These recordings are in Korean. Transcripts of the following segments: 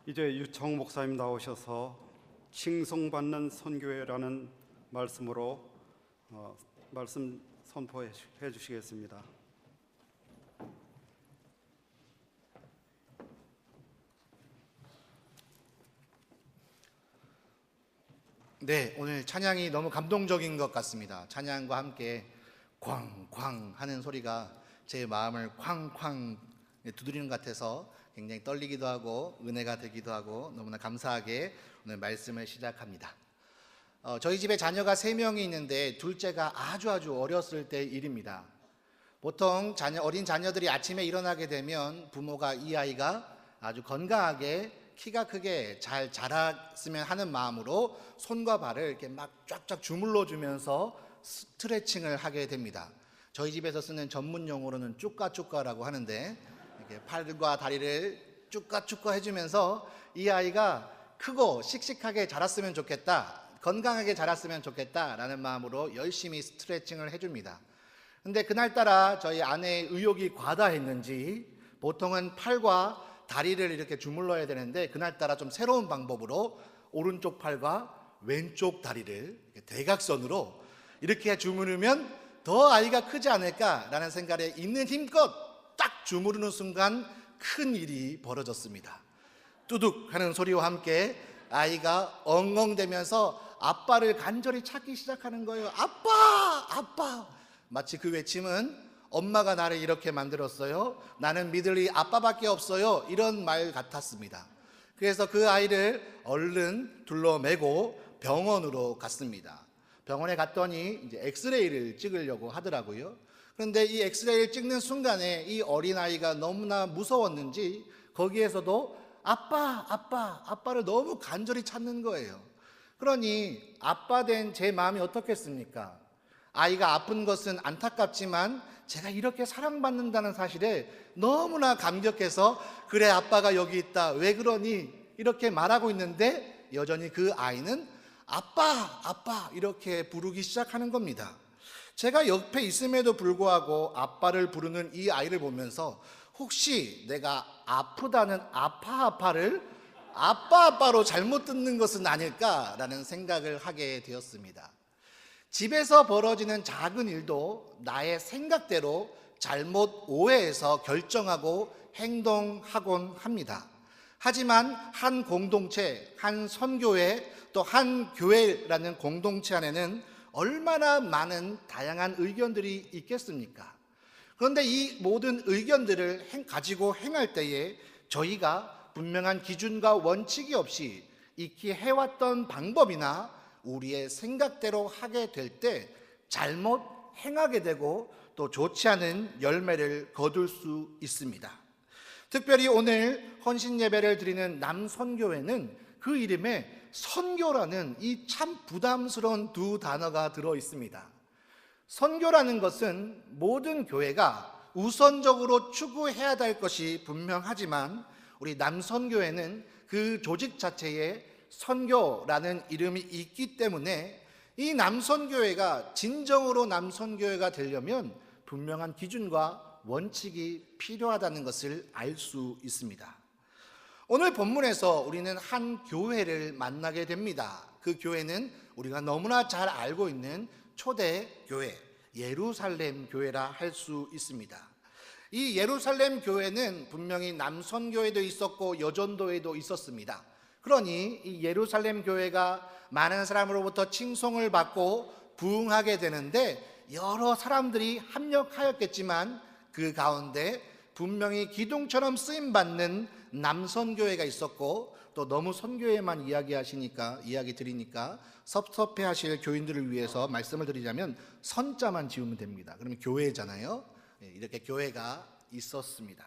이제 유청 목사님 나오셔서 칭송받는 선교회라는 말씀으로 말씀 선포해 주시겠습니다. 네, 오늘 찬양이 너무 감동적인 것 같습니다. 찬양과 함께 쾅쾅 하는 소리가 제 마음을 쾅쾅 두드리는 것 같아서 굉장히 떨리기도 하고 은혜가 되기도 하고 너무나 감사하게 오늘 말씀을 시작합니다. 저희 집에 자녀가 3명이 있는데 둘째가 아주 어렸을 때 일입니다. 보통 어린 자녀들이 아침에 일어나게 되면 부모가 이 아이가 아주 건강하게 키가 크게 잘 자랐으면 하는 마음으로 손과 발을 이렇게 막 쫙쫙 주물러 주면서 스트레칭을 하게 됩니다. 저희 집에서 쓰는 전문 용어로는 쭈까쭈까라고 하는데 이렇게 팔과 다리를 쭈까쭈까 해주면서 이 아이가 크고 씩씩하게 자랐으면 좋겠다, 건강하게 자랐으면 좋겠다라는 마음으로 열심히 스트레칭을 해줍니다. 근데 그날따라 저희 아내의 의욕이 과다했는지 보통은 팔과 다리를 이렇게 주물러야 되는데 그날따라 좀 새로운 방법으로 오른쪽 팔과 왼쪽 다리를 대각선으로 이렇게 주무르면 더 아이가 크지 않을까라는 생각에 있는 힘껏 딱 주무르는 순간 큰 일이 벌어졌습니다. 뚜둑 하는 소리와 함께 아이가 엉엉대면서 아빠를 간절히 찾기 시작하는 거예요. 아빠! 아빠! 마치 그 외침은 엄마가 나를 이렇게 만들었어요, 나는 믿을 아빠밖에 없어요, 이런 말 같았습니다. 그래서 그 아이를 얼른 둘러매고 병원으로 갔습니다. 병원에 갔더니 이제 엑스레이를 찍으려고 하더라고요. 그런데 이 엑스레이를 찍는 순간에 이 어린아이가 너무나 무서웠는지 거기에서도 아빠를 너무 간절히 찾는 거예요. 그러니 아빠 된 제 마음이 어떻겠습니까? 아이가 아픈 것은 안타깝지만 제가 이렇게 사랑받는다는 사실에 너무나 감격해서 그래 아빠가 여기 있다, 왜 그러니? 이렇게 말하고 있는데 여전히 그 아이는 아빠 이렇게 부르기 시작하는 겁니다. 제가 옆에 있음에도 불구하고 아빠를 부르는 이 아이를 보면서 혹시 내가 아프다는 아빠를 아빠로 잘못 듣는 것은 아닐까라는 생각을 하게 되었습니다. 집에서 벌어지는 작은 일도 나의 생각대로 잘못 오해해서 결정하고 행동하곤 합니다. 하지만 한 공동체, 한 선교회, 또 한 교회라는 공동체 안에는 얼마나 많은 다양한 의견들이 있겠습니까? 그런데 이 모든 의견들을 가지고 행할 때에 저희가 분명한 기준과 원칙이 없이 익히 해왔던 방법이나 우리의 생각대로 하게 될 때 잘못 행하게 되고 또 좋지 않은 열매를 거둘 수 있습니다. 특별히 오늘 헌신 예배를 드리는 남선교회는 그 이름에 선교라는 이 참 부담스러운 두 단어가 들어 있습니다. 선교라는 것은 모든 교회가 우선적으로 추구해야 될 것이 분명하지만 우리 남선교회는 그 조직 자체에 선교라는 이름이 있기 때문에 이 남선교회가 진정으로 남선교회가 되려면 분명한 기준과 원칙이 필요하다는 것을 알 수 있습니다. 오늘 본문에서 우리는 한 교회를 만나게 됩니다. 그 교회는 우리가 너무나 잘 알고 있는 초대 교회, 예루살렘 교회라 할 수 있습니다. 이 예루살렘 교회는 분명히 남선교회도 있었고 여전도에도 있었습니다. 그러니 이 예루살렘 교회가 많은 사람으로부터 칭송을 받고 부흥하게 되는데 여러 사람들이 합력하였겠지만 그 가운데 분명히 기둥처럼 쓰임받는 남선교회가 있었고 또 너무 선교회만 이야기 드리니까 섭섭해 하실 교인들을 위해서 말씀을 드리자면 선자만 지우면 됩니다. 그러면 교회잖아요. 이렇게 교회가 있었습니다.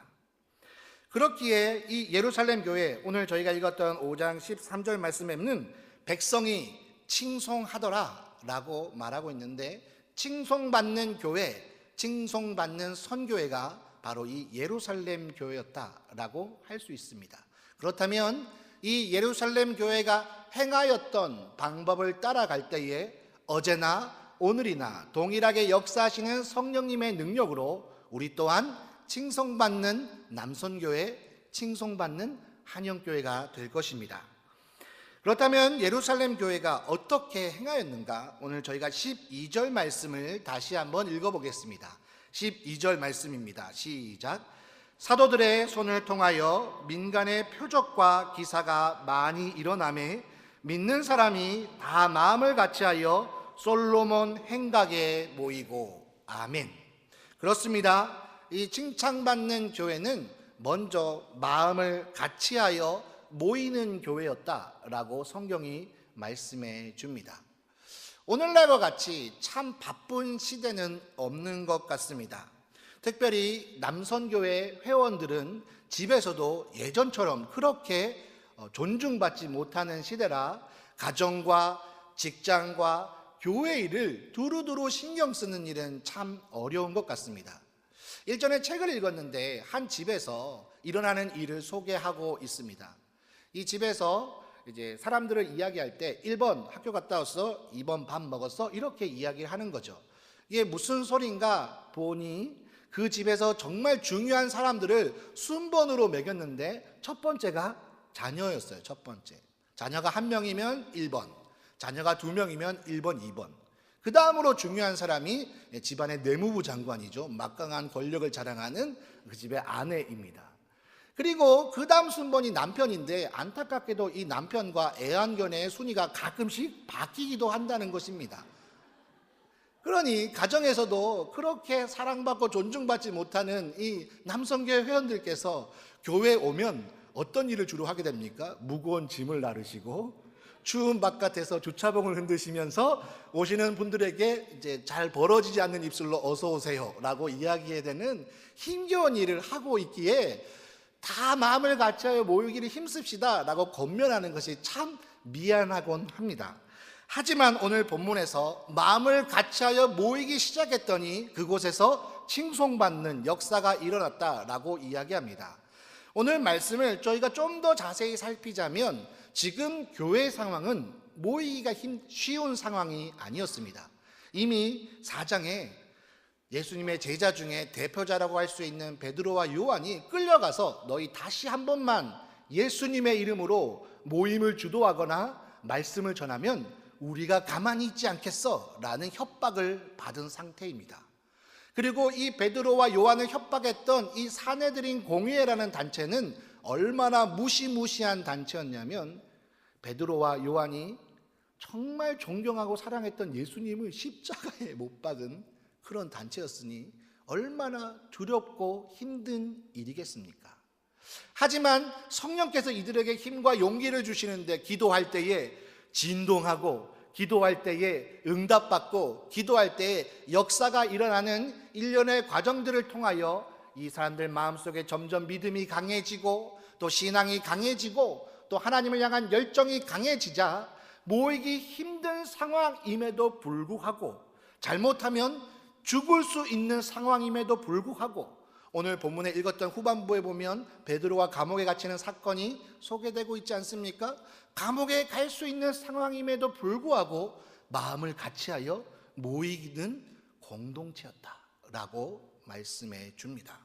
그렇기에 이 예루살렘 교회, 오늘 저희가 읽었던 5장 13절 말씀에는 백성이 칭송하더라 라고 말하고 있는데 칭송받는 교회, 칭송받는 선교회가 바로 이 예루살렘 교회였다라고 할 수 있습니다. 그렇다면 이 예루살렘 교회가 행하였던 방법을 따라갈 때에 어제나 오늘이나 동일하게 역사하시는 성령님의 능력으로 우리 또한 칭송받는 남선교회, 칭송받는 한영교회가 될 것입니다. 그렇다면 예루살렘 교회가 어떻게 행하였는가? 오늘 저희가 12절 말씀을 다시 한번 읽어보겠습니다. 12절 말씀입니다. 시작. 사도들의 손을 통하여 민간의 표적과 기사가 많이 일어나매 믿는 사람이 다 마음을 같이하여 솔로몬 행각에 모이고. 아멘. 그렇습니다. 이 칭찬받는 교회는 먼저 마음을 같이하여 모이는 교회였다라고 성경이 말씀해 줍니다. 오늘날과 같이 참 바쁜 시대는 없는 것 같습니다. 특별히 남선교회 회원들은 집에서도 예전처럼 그렇게 존중받지 못하는 시대라 가정과 직장과 교회 일을 두루두루 신경 쓰는 일은 참 어려운 것 같습니다. 일전에 책을 읽었는데 한 집에서 일어나는 일을 소개하고 있습니다. 이 집에서 이제 사람들을 이야기할 때 1번 학교 갔다 왔어, 2번 밥 먹었어, 이렇게 이야기를 하는 거죠. 이게 무슨 소린가 보니 그 집에서 정말 중요한 사람들을 순번으로 매겼는데 첫 번째가 자녀였어요. 첫 번째. 자녀가 1명이면 1번, 자녀가 2명이면 1번, 2번. 그 다음으로 중요한 사람이 집안의 내무부 장관이죠. 막강한 권력을 자랑하는 그 집의 아내입니다. 그리고 그 다음 순번이 남편인데 안타깝게도 이 남편과 애완견의 순위가 가끔씩 바뀌기도 한다는 것입니다. 그러니 가정에서도 그렇게 사랑받고 존중받지 못하는 이 남성교회 회원들께서 교회에 오면 어떤 일을 주로 하게 됩니까? 무거운 짐을 나르시고 추운 바깥에서 주차봉을 흔드시면서 오시는 분들에게 이제 잘 벌어지지 않는 입술로 어서 오세요라고 이야기해야 되는 힘겨운 일을 하고 있기에 다 마음을 같이하여 모이기를 힘씁시다라고 권면하는 것이 참 미안하곤 합니다. 하지만 오늘 본문에서 마음을 같이하여 모이기 시작했더니 그곳에서 칭송받는 역사가 일어났다라고 이야기합니다. 오늘 말씀을 저희가 좀 더 자세히 살피자면 지금 교회 상황은 모이기가 쉬운 상황이 아니었습니다. 이미 4장에 예수님의 제자 중에 대표자라고 할 수 있는 베드로와 요한이 끌려가서 너희 다시 한 번만 예수님의 이름으로 모임을 주도하거나 말씀을 전하면 우리가 가만히 있지 않겠어 라는 협박을 받은 상태입니다. 그리고 이 베드로와 요한을 협박했던 이 사내들인 공회라는 단체는 얼마나 무시무시한 단체였냐면 베드로와 요한이 정말 존경하고 사랑했던 예수님을 십자가에 못 박은 그런 단체였으니 얼마나 두렵고 힘든 일이겠습니까? 하지만 성령께서 이들에게 힘과 용기를 주시는데 기도할 때에 진동하고 기도할 때에 응답받고 기도할 때에 역사가 일어나는 일련의 과정들을 통하여 이 사람들 마음속에 점점 믿음이 강해지고 또 신앙이 강해지고 또 하나님을 향한 열정이 강해지자 모이기 힘든 상황임에도 불구하고 잘못하면 죽을 수 있는 상황임에도 불구하고 오늘 본문에 읽었던 후반부에 보면 베드로와 감옥에 갇히는 사건이 소개되고 있지 않습니까? 감옥에 갈 수 있는 상황임에도 불구하고 마음을 같이하여 모이는 공동체였다라고 말씀해 줍니다.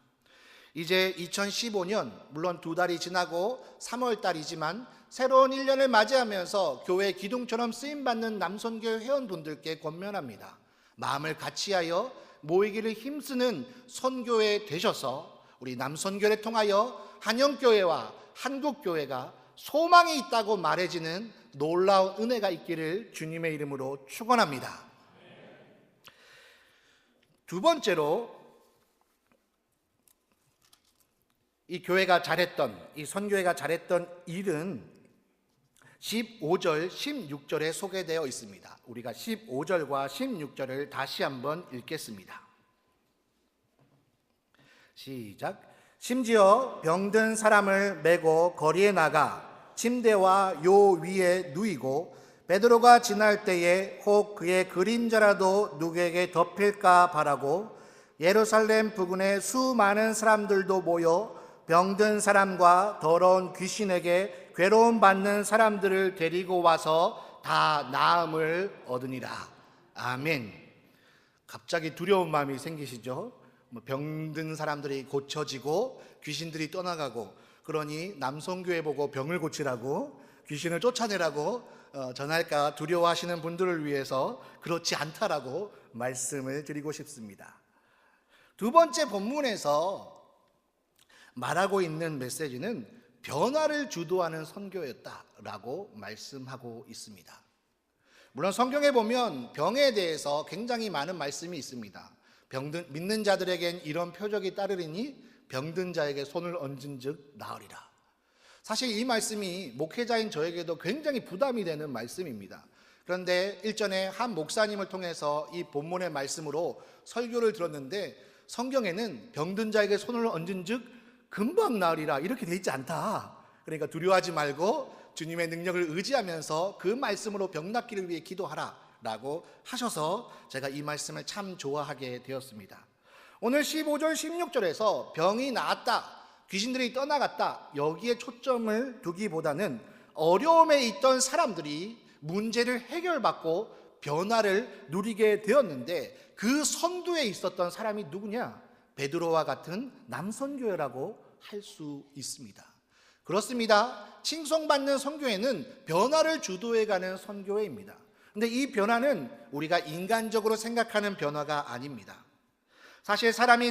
이제 2015년 물론 2달이 지나고 3월 달이지만 새로운 1년을 맞이하면서 교회 기둥처럼 쓰임받는 남선교회 회원분들께 권면합니다. 마음을 같이하여 모이기를 힘쓰는 선교회 되셔서 우리 남선교회를 통하여 한영교회와 한국교회가 소망이 있다고 말해지는 놀라운 은혜가 있기를 주님의 이름으로 축원합니다. 두 번째로 이 교회가 잘했던, 이 선교회가 잘했던 일은 15절, 16절에 소개되어 있습니다. 우리가 15절과 16절을 다시 한번 읽겠습니다. 시작. 심지어 병든 사람을 메고 거리에 나가 침대와 요 위에 누이고 베드로가 지날 때에 혹 그의 그림자라도 누구에게 덮일까 바라고 예루살렘 부근에 수많은 사람들도 모여 병든 사람과 더러운 귀신에게 괴로움 받는 사람들을 데리고 와서 다 나음을 얻으니라. 아멘. 갑자기 두려운 마음이 생기시죠? 병든 사람들이 고쳐지고 귀신들이 떠나가고 그러니 남성교회 보고 병을 고치라고, 귀신을 쫓아내라고 전할까 두려워하시는 분들을 위해서 그렇지 않다라고 말씀을 드리고 싶습니다. 두 번째 본문에서 말하고 있는 메시지는 변화를 주도하는 선교였다라고 말씀하고 있습니다. 물론 성경에 보면 병에 대해서 굉장히 많은 말씀이 있습니다. 믿는 자들에겐 이런 표적이 따르리니 병든 자에게 손을 얹은 즉 나으리라. 사실 이 말씀이 목회자인 저에게도 굉장히 부담이 되는 말씀입니다. 그런데 일전에 한 목사님을 통해서 이 본문의 말씀으로 설교를 들었는데, 성경에는 병든 자에게 손을 얹은 즉 금방 나으리라 이렇게 돼 있지 않다. 그러니까 두려워하지 말고 주님의 능력을 의지하면서 그 말씀으로 병 낫기를 위해 기도하라 라고 하셔서 제가 이 말씀을 참 좋아하게 되었습니다. 오늘 15절 16절에서 병이 나았다, 귀신들이 떠나갔다, 여기에 초점을 두기보다는 어려움에 있던 사람들이 문제를 해결받고 변화를 누리게 되었는데, 그 선두에 있었던 사람이 누구냐? 베드로와 같은 남선교회라고 할 수 있습니다. 그렇습니다. 칭송받는 선교회는 변화를 주도해가는 선교회입니다. 근데 이 변화는 우리가 인간적으로 생각하는 변화가 아닙니다. 사실 사람이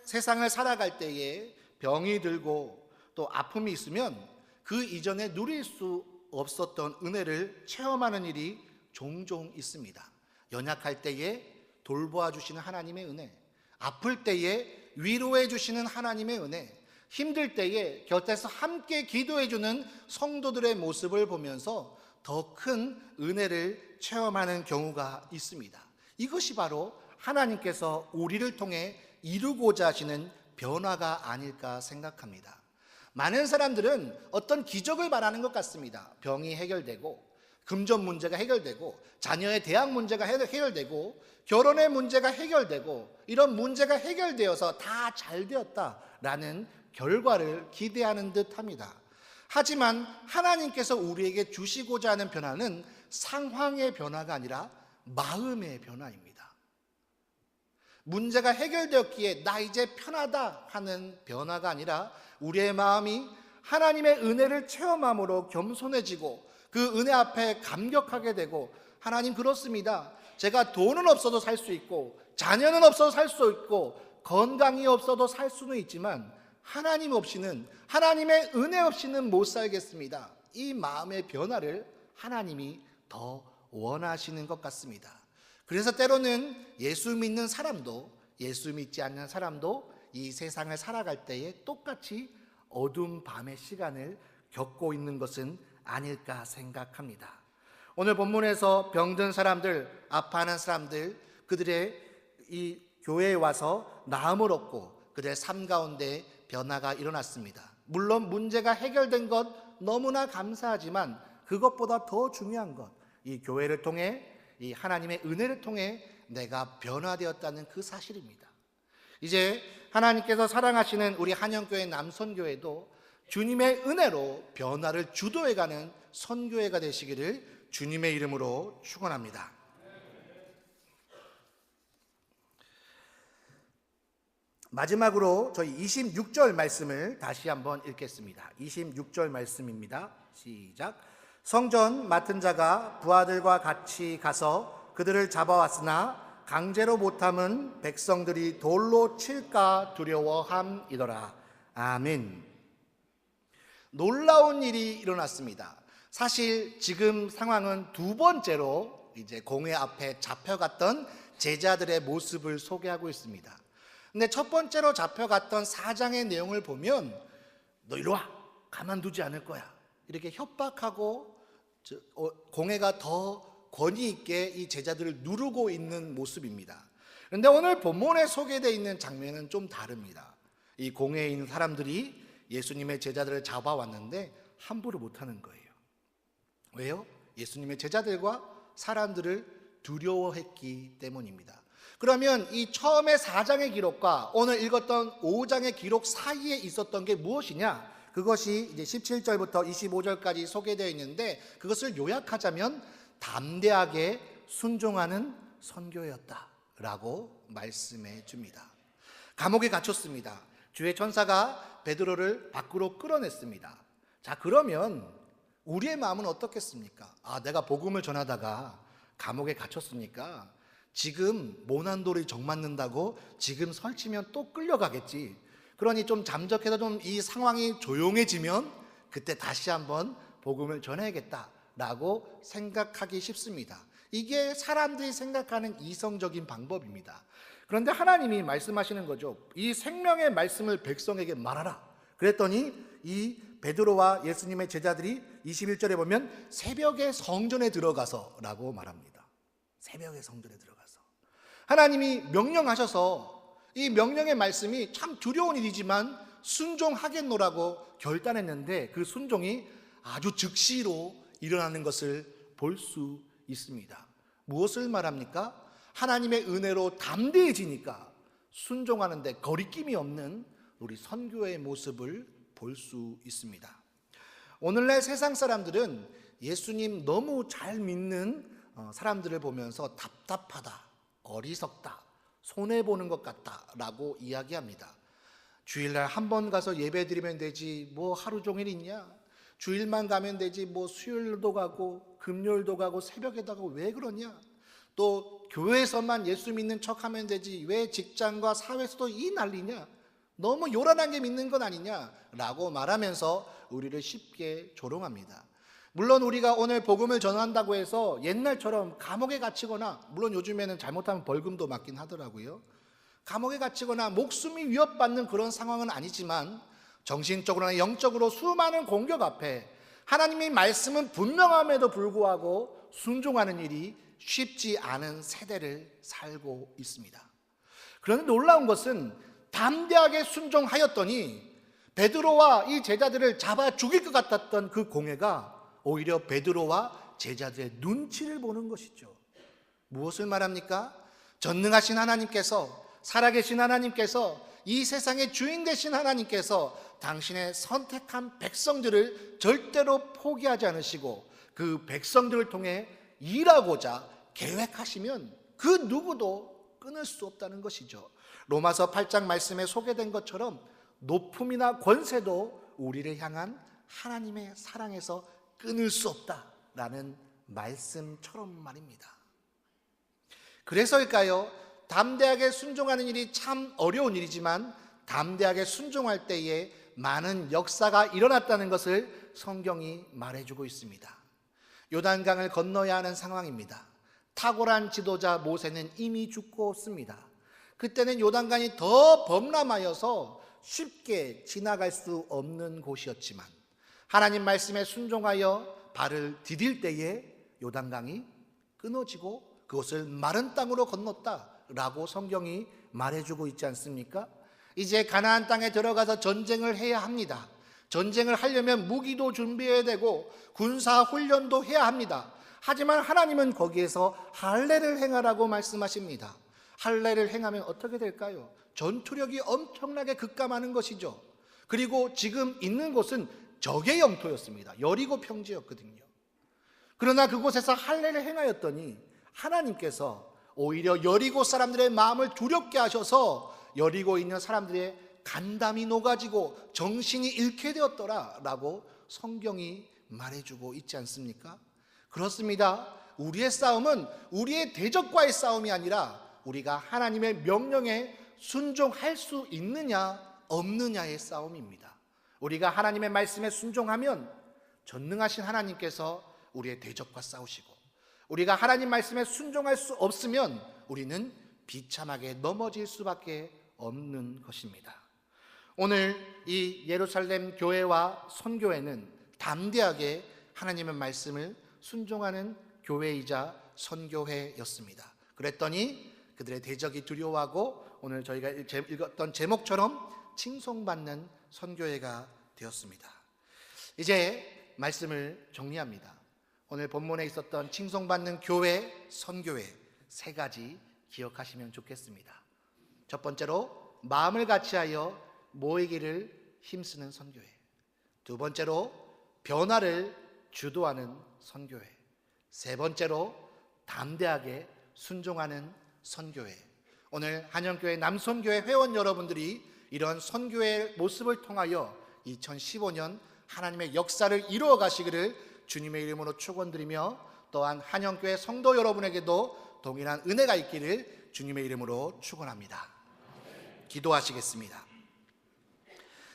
세상을 살아갈 때에 병이 들고 또 아픔이 있으면 그 이전에 누릴 수 없었던 은혜를 체험하는 일이 종종 있습니다. 연약할 때에 돌보아 주시는 하나님의 은혜, 아플 때에 위로해 주시는 하나님의 은혜, 힘들 때에 곁에서 함께 기도해 주는 성도들의 모습을 보면서 더 큰 은혜를 체험하는 경우가 있습니다. 이것이 바로 하나님께서 우리를 통해 이루고자 하시는 변화가 아닐까 생각합니다. 많은 사람들은 어떤 기적을 바라는 것 같습니다. 병이 해결되고, 금전 문제가 해결되고, 자녀의 대학 문제가 해결되고, 결혼의 문제가 해결되고, 이런 문제가 해결되어서 다 잘 되었다라는 결과를 기대하는 듯 합니다. 하지만 하나님께서 우리에게 주시고자 하는 변화는 상황의 변화가 아니라 마음의 변화입니다. 문제가 해결되었기에 나 이제 편하다 하는 변화가 아니라 우리의 마음이 하나님의 은혜를 체험함으로 겸손해지고 그 은혜 앞에 감격하게 되고, 하나님 그렇습니다. 제가 돈은 없어도 살 수 있고, 자녀는 없어도 살 수 있고, 건강이 없어도 살 수는 있지만 하나님 없이는, 하나님의 은혜 없이는 못 살겠습니다. 이 마음의 변화를 하나님이 더 원하시는 것 같습니다. 그래서 때로는 예수 믿는 사람도 예수 믿지 않는 사람도 이 세상을 살아갈 때에 똑같이 어두운 밤의 시간을 겪고 있는 것은 아닐까 생각합니다. 오늘 본문에서 병든 사람들, 아파하는 사람들, 그들의 이 교회에 와서 나음을 얻고 그들의 삶 가운데 변화가 일어났습니다. 물론 문제가 해결된 것 너무나 감사하지만 그것보다 더 중요한 것, 이 교회를 통해, 이 하나님의 은혜를 통해 내가 변화되었다는 그 사실입니다. 이제 하나님께서 사랑하시는 우리 한영교회 남선교회도 주님의 은혜로 변화를 주도해가는 선교회가 되시기를 주님의 이름으로 축원합니다. 마지막으로 저희 26절 말씀을 다시 한번 읽겠습니다. 26절 말씀입니다. 시작. 성전 맡은 자가 부하들과 같이 가서 그들을 잡아왔으나 강제로 못함은 백성들이 돌로 칠까 두려워함이더라. 아멘. 놀라운 일이 일어났습니다. 사실 지금 상황은 두 번째로 이제 공회 앞에 잡혀갔던 제자들의 모습을 소개하고 있습니다. 근데 첫 번째로 잡혀갔던 4장의 내용을 보면 너 이리 와, 가만두지 않을 거야, 이렇게 협박하고 공회가 더 권위 있게 이 제자들을 누르고 있는 모습입니다. 그런데 오늘 본문에 소개되어 있는 장면은 좀 다릅니다. 이 공회에 있는 사람들이 예수님의 제자들을 잡아왔는데 함부로 못하는 거예요. 왜요? 예수님의 제자들과 사람들을 두려워했기 때문입니다. 그러면 이 처음에 4장의 기록과 오늘 읽었던 5장의 기록 사이에 있었던 게 무엇이냐? 그것이 이제 17절부터 25절까지 소개되어 있는데, 그것을 요약하자면 담대하게 순종하는 선교였다라고 말씀해 줍니다. 감옥에 갇혔습니다. 주의 천사가 베드로를 밖으로 끌어냈습니다. 자, 그러면 우리의 마음은 어떻겠습니까? 내가 복음을 전하다가 감옥에 갇혔으니까 지금 모난돌이 정 맞는다고 지금 설치면 또 끌려가겠지. 그러니 좀 잠적해서 좀 이 상황이 조용해지면 그때 다시 한번 복음을 전해야겠다라고 생각하기 쉽습니다. 이게 사람들이 생각하는 이성적인 방법입니다. 그런데 하나님이 말씀하시는 거죠. 이 생명의 말씀을 백성에게 말하라. 그랬더니 이 베드로와 예수님의 제자들이 21절에 보면 새벽에 성전에 들어가서 라고 말합니다. 새벽에 성전에 들어가서 하나님이 명령하셔서 이 명령의 말씀이 참 두려운 일이지만 순종하겠노라고 결단했는데 그 순종이 아주 즉시로 일어나는 것을 볼 수 있습니다. 무엇을 말합니까? 하나님의 은혜로 담대해지니까 순종하는데 거리낌이 없는 우리 선교의 모습을 볼 수 있습니다. 오늘날 세상 사람들은 예수님 너무 잘 믿는 사람들을 보면서 답답하다, 어리석다, 손해보는 것 같다라고 이야기합니다. 주일날 한 번 가서 예배 드리면 되지 뭐 하루 종일 있냐? 주일만 가면 되지 뭐 수요일도 가고 금요일도 가고 새벽에도 가고 왜 그러냐? 또 교회에서만 예수 믿는 척하면 되지 왜 직장과 사회에서도 이 난리냐? 너무 요란하게 믿는 건 아니냐라고 말하면서 우리를 쉽게 조롱합니다. 물론 우리가 오늘 복음을 전한다고 해서 옛날처럼 감옥에 갇히거나, 물론 요즘에는 잘못하면 벌금도 맞긴 하더라고요. 감옥에 갇히거나 목숨이 위협받는 그런 상황은 아니지만 정신적으로나 영적으로 수많은 공격 앞에 하나님의 말씀은 분명함에도 불구하고 순종하는 일이 쉽지 않은 세대를 살고 있습니다. 그런데 놀라운 것은 담대하게 순종하였더니 베드로와 이 제자들을 잡아 죽일 것 같았던 그 공회가 오히려 베드로와 제자들의 눈치를 보는 것이죠. 무엇을 말합니까? 전능하신 하나님께서, 살아계신 하나님께서, 이 세상의 주인 되신 하나님께서 당신의 선택한 백성들을 절대로 포기하지 않으시고 그 백성들을 통해 일하고자 계획하시면 그 누구도 끊을 수 없다는 것이죠. 로마서 8장 말씀에 소개된 것처럼 높음이나 권세도 우리를 향한 하나님의 사랑에서 끊을 수 없다라는 말씀처럼 말입니다. 그래서일까요? 담대하게 순종하는 일이 참 어려운 일이지만 담대하게 순종할 때에 많은 역사가 일어났다는 것을 성경이 말해주고 있습니다. 요단강을 건너야 하는 상황입니다. 탁월한 지도자 모세는 이미 죽었습니다. 그때는 요단강이 더 범람하여서 쉽게 지나갈 수 없는 곳이었지만 하나님 말씀에 순종하여 발을 디딜 때에 요단강이 끊어지고 그것을 마른 땅으로 건넜다라고 성경이 말해주고 있지 않습니까? 이제 가나안 땅에 들어가서 전쟁을 해야 합니다. 전쟁을 하려면 무기도 준비해야 되고 군사 훈련도 해야 합니다. 하지만 하나님은 거기에서 할례를 행하라고 말씀하십니다. 할례를 행하면 어떻게 될까요? 전투력이 엄청나게 급감하는 것이죠. 그리고 지금 있는 곳은 적의 영토였습니다. 여리고 평지였거든요. 그러나 그곳에서 할례를 행하였더니 하나님께서 오히려 여리고 사람들의 마음을 두렵게 하셔서 여리고 있는 사람들의 간담이 녹아지고 정신이 잃게 되었더라 라고 성경이 말해주고 있지 않습니까? 그렇습니다. 우리의 싸움은 우리의 대적과의 싸움이 아니라 우리가 하나님의 명령에 순종할 수 있느냐 없느냐의 싸움입니다. 우리가 하나님의 말씀에 순종하면 전능하신 하나님께서 우리의 대적과 싸우시고, 우리가 하나님 말씀에 순종할 수 없으면 우리는 비참하게 넘어질 수밖에 없는 것입니다. 오늘 이 예루살렘 교회와 선교회는 담대하게 하나님의 말씀을 순종하는 교회이자 선교회였습니다. 그랬더니 그들의 대적이 두려워하고 오늘 저희가 읽었던 제목처럼 칭송받는 선교회가 되었습니다. 이제 말씀을 정리합니다. 오늘 본문에 있었던 칭송받는 교회, 선교회 세 가지 기억하시면 좋겠습니다. 첫 번째로 마음을 같이하여 모이기를 힘쓰는 선교회. 두 번째로 변화를 주도하는 선교회. 세 번째로 담대하게 순종하는 선교회. 오늘 한영교회 남선교회 회원 여러분들이 이런 선교의 모습을 통하여 2015년 하나님의 역사를 이루어 가시기를 주님의 이름으로 축원드리며, 또한 한영교회 성도 여러분에게도 동일한 은혜가 있기를 주님의 이름으로 축원합니다. 기도하시겠습니다.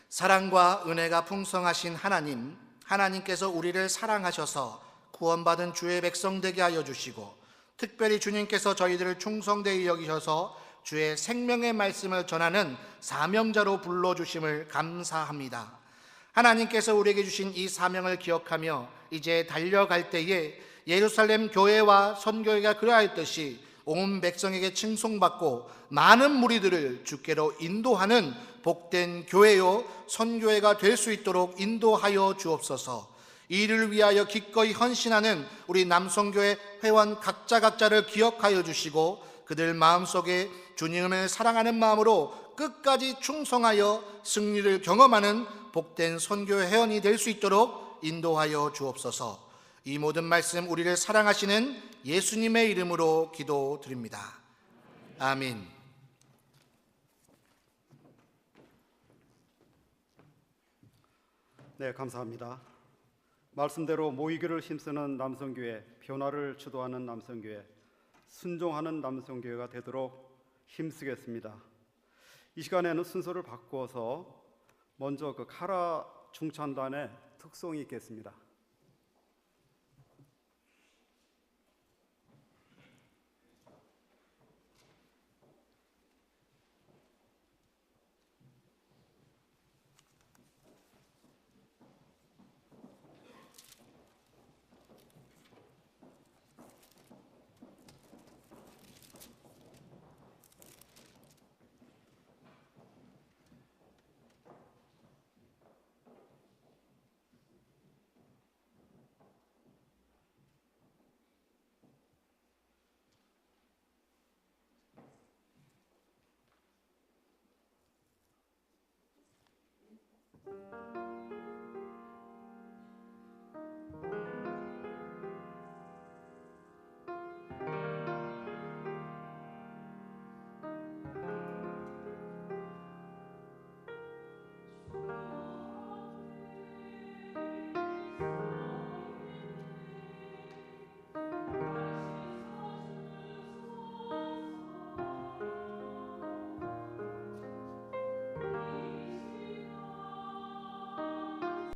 사랑과 은혜가 풍성하신 하나님, 하나님께서 우리를 사랑하셔서 구원받은 주의 백성 되게 하여 주시고, 특별히 주님께서 저희들을 충성되이 여기셔서 주의 생명의 말씀을 전하는 사명자로 불러주심을 감사합니다. 하나님께서 우리에게 주신 이 사명을 기억하며 이제 달려갈 때에 예루살렘 교회와 선교회가 그러하였듯이 온 백성에게 칭송받고 많은 무리들을 주께로 인도하는 복된 교회요 선교회가 될 수 있도록 인도하여 주옵소서. 이를 위하여 기꺼이 헌신하는 우리 남성교회 회원 각자를 기억하여 주시고, 그들 마음속에 주님을 사랑하는 마음으로 끝까지 충성하여 승리를 경험하는 복된 선교회 회원이 될 수 있도록 인도하여 주옵소서. 이 모든 말씀 우리를 사랑하시는 예수님의 이름으로 기도드립니다. 아멘. 네, 감사합니다. 말씀대로 모이기를 힘쓰는 남성교회, 변화를 주도하는 남성교회, 순종하는 남성교회가 되도록 힘쓰겠습니다. 이 시간에는 순서를 바꿔서 먼저 그 카라 중찬단의 특송이 있겠습니다.